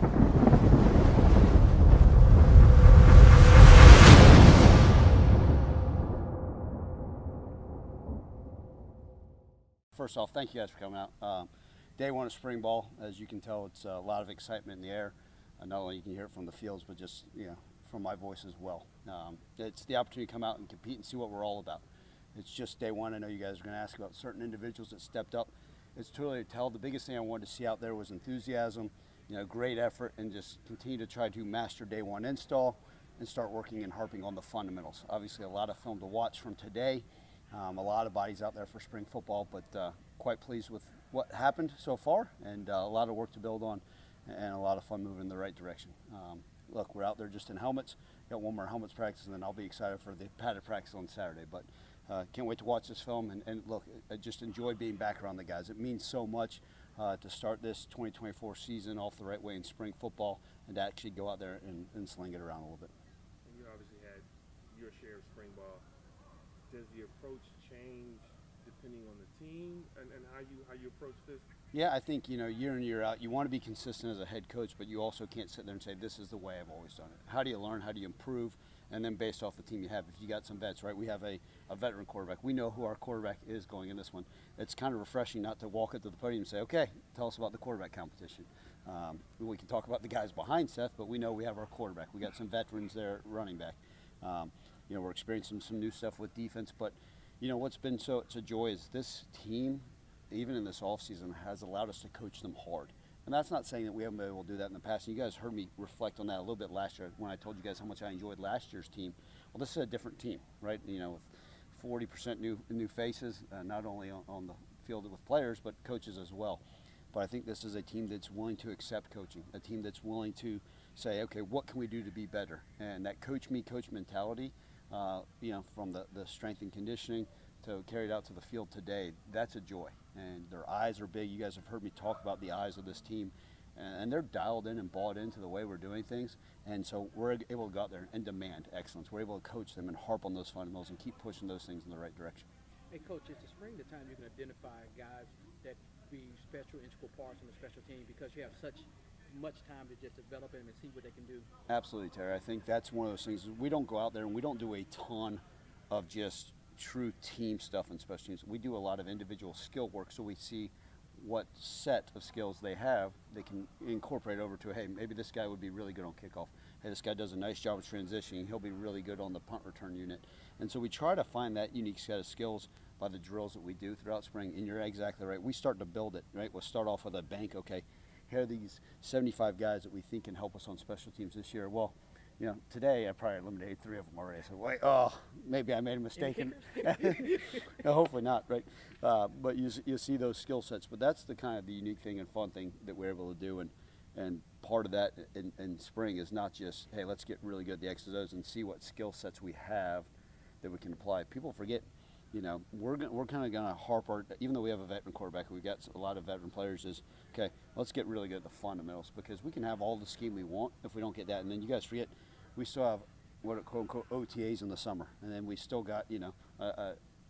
First off, thank you guys for coming out. Day one of spring ball, as you can tell, it's a lot of excitement in the air. Not only you can hear it from the fields, but just from my voice as well. It's the opportunity to come out and compete and see what we're all about. It's just day one. I know you guys are going to ask about certain individuals that stepped up. It's too early to tell. The biggest thing I wanted to see out there was enthusiasm, great effort, and just continue to try to master day one install and start working and harping on the fundamentals. Obviously, a lot of film to watch from today. A lot of bodies out there for spring football, but quite pleased with what happened so far, and a lot of work to build on, and a lot of fun moving in the right direction. Look, we're out there just in helmets. Got one more helmets practice, and then I'll be excited for the padded practice on Saturday. But can't wait to watch this film, and look, I just enjoy being back around the guys. It means so much to start this 2024 season off the right way in spring football, and to actually go out there and sling it around a little bit. And you obviously had your share of spring ball. Does the approach change depending on the team and how you approach this? Yeah, I think year in, year out, you want to be consistent as a head coach, but you also can't sit there and say this is the way I've always done it. How do you learn? How do you improve? And then based off the team you have, if you got some vets, right? We have a veteran quarterback. We know who our quarterback is going in this one. It's kind of refreshing not to walk up to the podium and say, okay, tell us about the quarterback competition. We can talk about the guys behind Seth, but we know we have our quarterback. We got some veterans there, running back. We're experiencing some new stuff with defense, but what's been such a joy is this team, even in this offseason, has allowed us to coach them hard. And that's not saying that we haven't been able to do that in the past. And you guys heard me reflect on that a little bit last year when I told you guys how much I enjoyed last year's team. Well, this is a different team, right? With 40% new faces, not only on the field with players, but coaches as well. But I think this is a team that's willing to accept coaching, a team that's willing to say, okay, what can we do to be better? And that coach mentality, from the strength and conditioning to carry it out to the field today, that's a joy. And their eyes are big. You guys have heard me talk about the eyes of this team, and they're dialed in and bought into the way we're doing things. And so we're able to go out there and demand excellence. We're able to coach them and harp on those fundamentals and keep pushing those things in the right direction. Hey, Coach, is the spring the time you can identify guys that be special, integral parts on the special team because you have such much time to just develop them and see what they can do? Absolutely, Terry. I think that's one of those things. We don't go out there and we don't do a ton of just true team stuff in special teams. We do a lot of individual skill work, so we see what set of skills they have they can incorporate over to, hey, maybe this guy would be really good on kickoff. Hey, this guy does a nice job of transitioning. He'll be really good on the punt return unit. And so we try to find that unique set of skills by the drills that we do throughout spring. And you're exactly right. We start to build it, right? We'll start off with a bank. Okay, here are these 75 guys that we think can help us on special teams this year. Well, today I probably eliminated 3 of them already. So wait, maybe I made a mistake. No, hopefully not, right? But you see those skill sets. But that's the kind of the unique thing and fun thing that we're able to do. And part of that in spring is not just, hey, let's get really good at the X's and O's and see what skill sets we have that we can apply. People forget, we're kind of going to harp even though we have a veteran quarterback, we've got a lot of veteran players, is, okay, let's get really good at the fundamentals, because we can have all the scheme we want if we don't get that. And then you guys forget, we still have what are quote-unquote OTAs in the summer, and then we still got, an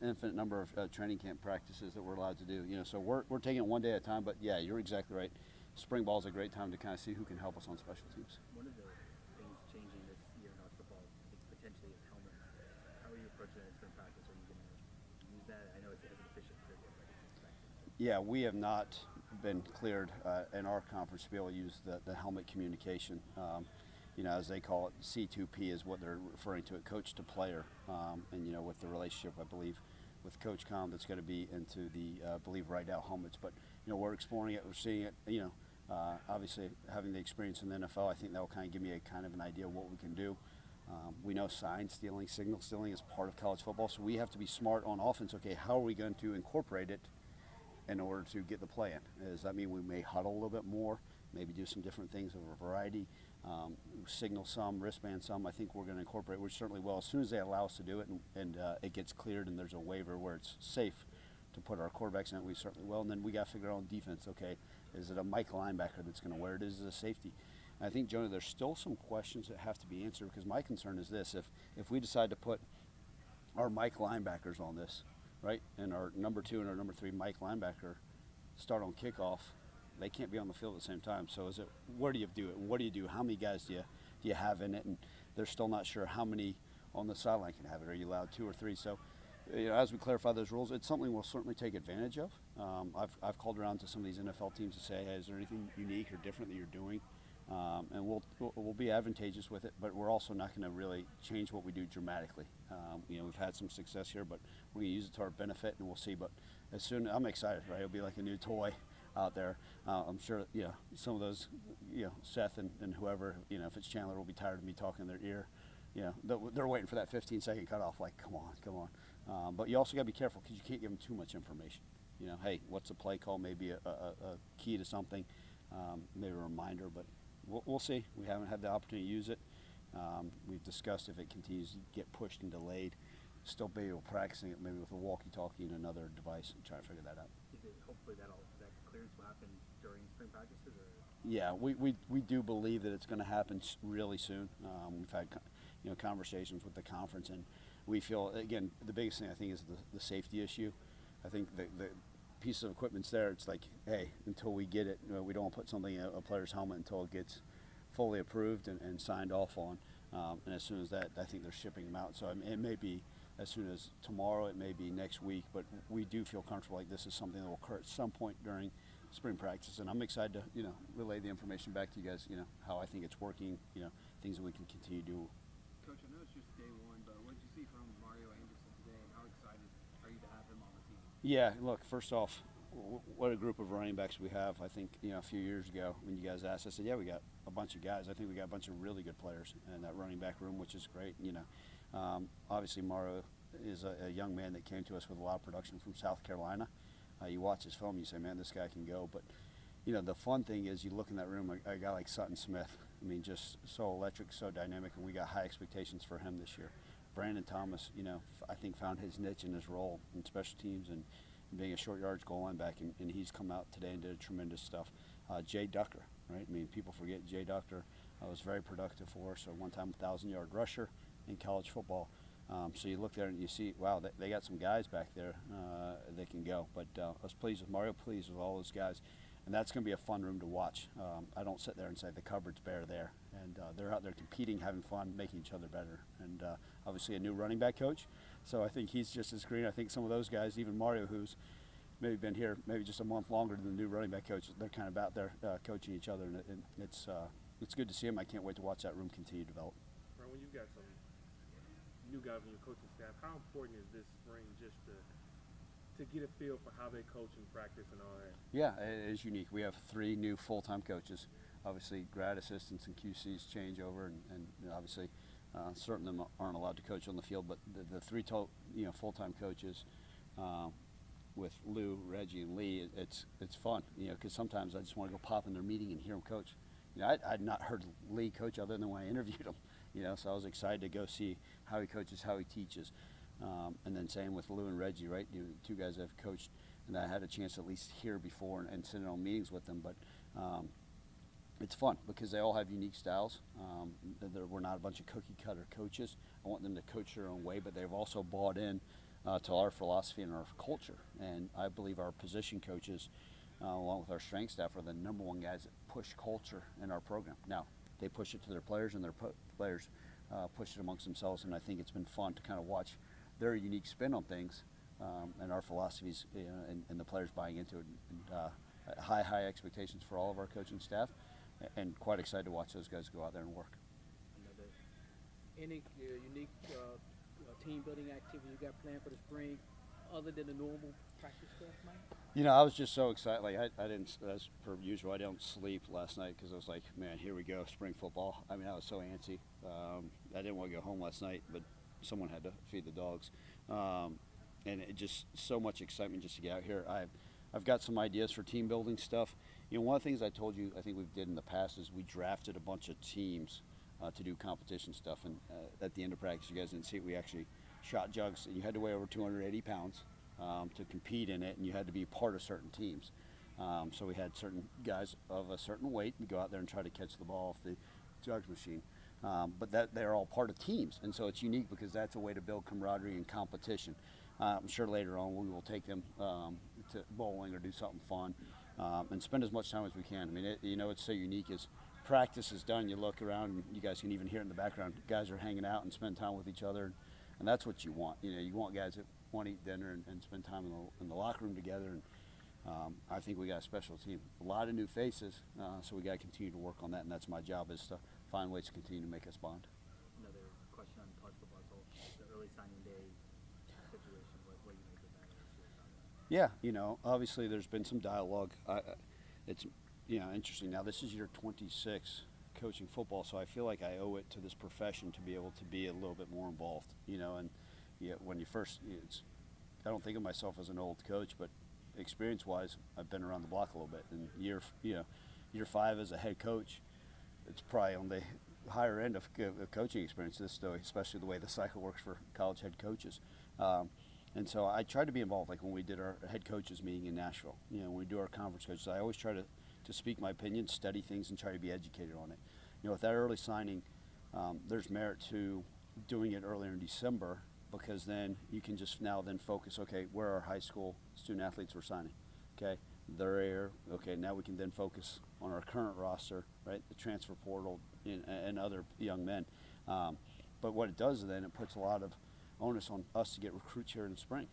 infinite number of training camp practices that we're allowed to do. So we're taking it one day at a time, but yeah, you're exactly right. Spring ball is a great time to kind of see who can help us on special teams. One of the things changing this year in college football, potentially, is helmet. How are you approaching that in spring practice? Are you going to use that? I know it hasn't officially cleared yet, but it's expected. Yeah, we have not been cleared in our conference to be able to use the helmet communication. As they call it, C2P is what they're referring to it, coach to player. And with the relationship, I believe, with Coach Com, that's going to be into the, I believe, right now helmets. But we're exploring it, we're seeing it. Obviously, having the experience in the NFL, I think that will kind of give me a kind of an idea of what we can do. We know sign stealing, signal stealing is part of college football, so we have to be smart on offense. Okay, how are we going to incorporate it in order to get the play in? Does that mean we may huddle a little bit more, maybe do some different things of a variety, signal some, wristband some? I think we're going to incorporate, which certainly will, as soon as they allow us to do it and it gets cleared and there's a waiver where it's safe to put our quarterbacks in it, we certainly will. And then we got to figure out on defense, okay, is it a Mike linebacker that's going to wear it? Is it a safety? And I think, Jonah, there's still some questions that have to be answered, because my concern is this: if we decide to put our Mike linebackers on this, right, and our number 2 and our number 3 Mike linebacker start on kickoff, They can't be on the field at the same time. So where do you do it? What do you do? How many guys do you have in it? And they're still not sure how many on the sideline can have it. Are you allowed 2 or 3? So as we clarify those rules, it's something we'll certainly take advantage of. I've called around to some of these NFL teams to say, hey, is there anything unique or different that you're doing? And we'll be advantageous with it, but we're also not going to really change what we do dramatically. We've had some success here, but we're going to use it to our benefit, and we'll see. But I'm excited, right? It'll be like a new toy out there. I'm sure, some of those, Seth and whoever, if it's Chandler, will be tired of me talking in their ear. They're waiting for that 15-second cutoff. Like, come on. But you also got to be careful because you can't give them too much information. Hey, what's a play call? Maybe a key to something, maybe a reminder, but. We'll see. We haven't had the opportunity to use it. We've discussed if it continues to get pushed and delayed, still be able to practicing it maybe with a walkie-talkie and another device and try to figure that out. Hopefully that clearance will happen during spring practices? Or? Yeah, we do believe that it's going to happen really soon. We've had conversations with the conference, and we feel, again, the biggest thing I think is the safety issue. I think the piece of equipment's there. It's like, hey, until we get it, we don't want to put something in a player's helmet until it gets fully approved and signed off on. And as soon as that, I think they're shipping them out. So it may be as soon as tomorrow, it may be next week, but we do feel comfortable like this is something that will occur at some point during spring practice. And I'm excited to, relay the information back to you guys, how I think it's working, things that we can continue to do. Coach, I know it's just day one, but what did you see from Mario Anderson today, and how excited are you to have him on the team? Yeah, look, first off, what a group of running backs we have. I think, a few years ago when you guys asked, I said, yeah, we got a bunch of guys. I think we got a bunch of really good players in that running back room, which is great. Obviously Mario is a young man that came to us with a lot of production from South Carolina. You watch his film, you say, man, this guy can go. But, the fun thing is you look in that room, a guy like Sutton Smith, just so electric, so dynamic, and we got high expectations for him this year. Brandon Thomas, I think found his niche in his role in special teams and being a short yardage goal line back, and he's come out today and did tremendous stuff. Jay Ducker, right? People forget Jay Ducker was very productive for us. So one time 1,000-yard rusher in college football. So you look there and you see, wow, they got some guys back there that can go. But I was pleased with Mario, pleased with all those guys. And that's going to be a fun room to watch. I don't sit there and say the cupboard's bare there. And they're out there competing, having fun, making each other better. And obviously a new running back coach. So I think he's just as green. I think some of those guys, even Mario, who's maybe been here maybe just a month longer than the new running back coach, they're kind of out there coaching each other. And it's good to see him. I can't wait to watch that room continue to develop. Right, when you've got some new guys on your coaching staff, how important is this spring just to get a feel for how they coach and practice and all that? Yeah, it is unique. We have 3 new full-time coaches. Obviously, grad assistants and QCs change over, and obviously, certain of them aren't allowed to coach on the field. But the 3 full-time coaches, with Lou, Reggie, and Lee, it's fun. Because sometimes I just want to go pop in their meeting and hear them coach. I'd not heard Lee coach other than when I interviewed him. So I was excited to go see how he coaches, how he teaches. And then same with Lou and Reggie, right? 2 guys I've coached, and I had a chance to at least hear before and sit in on meetings with them. But it's fun because they all have unique styles. We're not a bunch of cookie-cutter coaches. I want them to coach their own way, but they've also bought in to our philosophy and our culture. And I believe our position coaches, along with our strength staff, are the number 1 guys that push culture in our program. Now, they push it to their players, and their players push it amongst themselves. And I think it's been fun to kind of watch their unique spin on things, and our philosophies, and the players buying into it. And, high expectations for all of our coaching staff, and quite excited to watch those guys go out there and work. Any unique team building activity you got planned for the spring, other than the normal practice stuff, Mike? I was just so excited. Like I didn't, as per usual, I didn't sleep last night because I was like, man, here we go, spring football. I was so antsy. I didn't want to go home last night, but someone had to feed the dogs, and it just so much excitement just to get out here. I've got some ideas for team building stuff. One of the things I told you I think we did in the past is we drafted a bunch of teams to do competition stuff, and at the end of practice, you guys didn't see it, we actually shot jugs, and you had to weigh over 280 pounds to compete in it, and you had to be part of certain teams. So we had certain guys of a certain weight and go out there and try to catch the ball off the jugs machine. But they're all part of teams, and so it's unique because that's a way to build camaraderie and competition. I'm sure later on we will take them to bowling or do something fun. and spend as much time as we can. I mean, it's so unique as practice is done. You look around, and you guys can even hear it in the background. Guys are hanging out and spend time with each other, and that's what you want. You want guys that want to eat dinner and spend time in the locker room together. And I think we got a special team, a lot of new faces, so we got to continue to work on that. And that's my job, is to find ways to continue to make us bond. Another question on college football as well. The early signing day situation, what do you make of that? Yeah, obviously there's been some dialogue. It's interesting. Now this is year 26 coaching football, so I feel like I owe it to this profession to be able to be a little bit more involved. And when you first, I don't think of myself as an old coach, but experience-wise, I've been around the block a little bit. And year 5 as a head coach, it's probably on the higher end of coaching experience. Especially the way the cycle works for college head coaches. And so I tried to be involved, like when we did our head coaches meeting in Nashville. When we do our conference coaches, I always try to speak my opinion, study things, and try to be educated on it. With that early signing, there's merit to doing it earlier in December, because then you can just now then focus, okay, where are our high school student athletes we're signing? Okay, they're here. Okay, now we can then focus on our current roster, right, the transfer portal and other young men. But what it does then, it puts a lot of onus on us to get recruits here in the spring.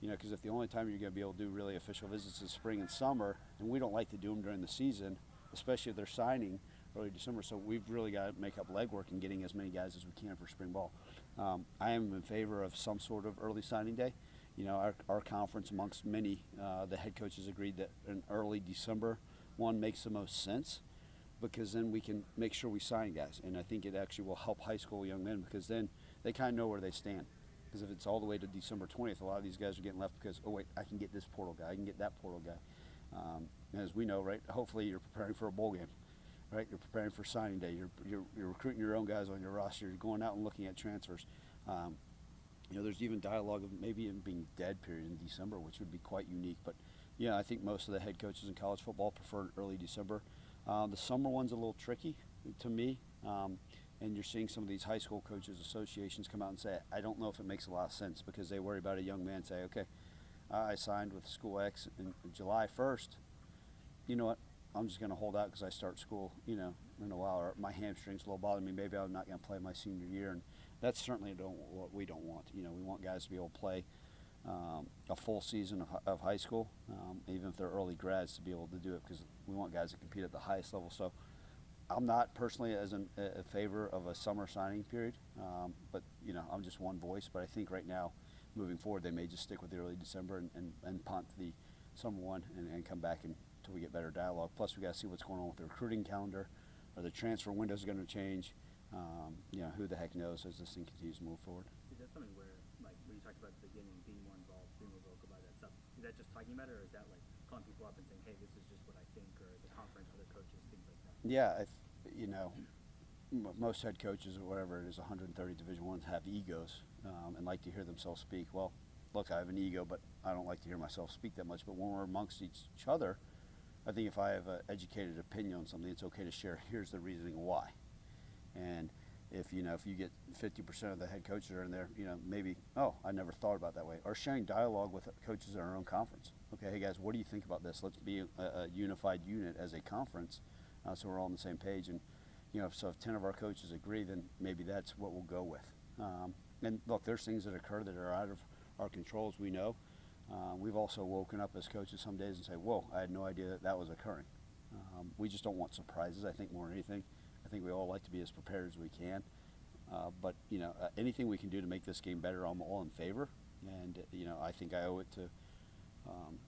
Because if the only time you're going to be able to do really official visits is spring and summer, and we don't like to do them during the season, especially if they're signing early December, so we've really got to make up legwork in getting as many guys as we can for spring ball. I am in favor of some sort of early signing day. Our conference, amongst many, the head coaches agreed that an early December one makes the most sense, because then we can make sure we sign guys, and I think it actually will help high school young men, because then they kind of know where they stand. Because if it's all the way to December 20th, a lot of these guys are getting left because, oh wait, I can get this portal guy, I can get that portal guy. As we know, right, hopefully you're preparing for a bowl game, right? You're preparing for signing day. You're recruiting your own guys on your roster. You're going out and looking at transfers. There's even dialogue of maybe even being dead period in December, which would be quite unique. But yeah, I think most of the head coaches in college football prefer early December. The summer one's a little tricky to me. And you're seeing some of these high school coaches associations come out and say, I don't know if it makes a lot of sense, because they worry about a young man say, okay, I signed with school X in July 1st. You know what? I'm just going to hold out because I start school, in a while, or my hamstrings a little bother me. Maybe I'm not going to play my senior year, and that's certainly what we don't want. We want guys to be able to play a full season of high school, even if they're early grads, to be able to do it, because we want guys to compete at the highest level. So I'm not personally as a favor of a summer signing period, but I'm just one voice. But I think right now, moving forward, they may just stick with the early December and punt the summer one and come back until we get better dialogue. Plus, we got to see what's going on with the recruiting calendar. Are the transfer windows going to change? Who the heck knows as this thing continues to move forward. Is that something where, like, when you talked about at the beginning, being more involved, being more vocal about that stuff, is that just talking about it, or is that like calling people up and saying, hey, this is just what I think, or the conference, other coaches, things like that? Yeah, most head coaches or whatever it is, 130 Division I's have egos and like to hear themselves speak. Well, look, I have an ego, but I don't like to hear myself speak that much. But when we're amongst each other, I think if I have an educated opinion on something, it's okay to share. Here's the reasoning why. And if you get 50% of the head coaches are in there, maybe, oh, I never thought about it that way. Or sharing dialogue with coaches in our own conference. Okay, hey guys, what do you think about this? Let's be a unified unit as a conference, so we're all on the same page. And so if 10 of our coaches agree, then maybe that's what we'll go with. And look, there's things that occur that are out of our control, as we know. We've also woken up as coaches some days and say, whoa, I had no idea that was occurring. We just don't want surprises, I think, more than anything. I think we all like to be as prepared as we can. But anything we can do to make this game better, I'm all in favor. And I think I owe it to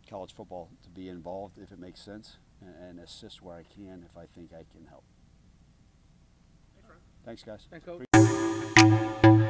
college football to be involved if it makes sense, and assist where I can if I think I can help. Thanks, Ryan. Thanks, guys. Thanks, Coach.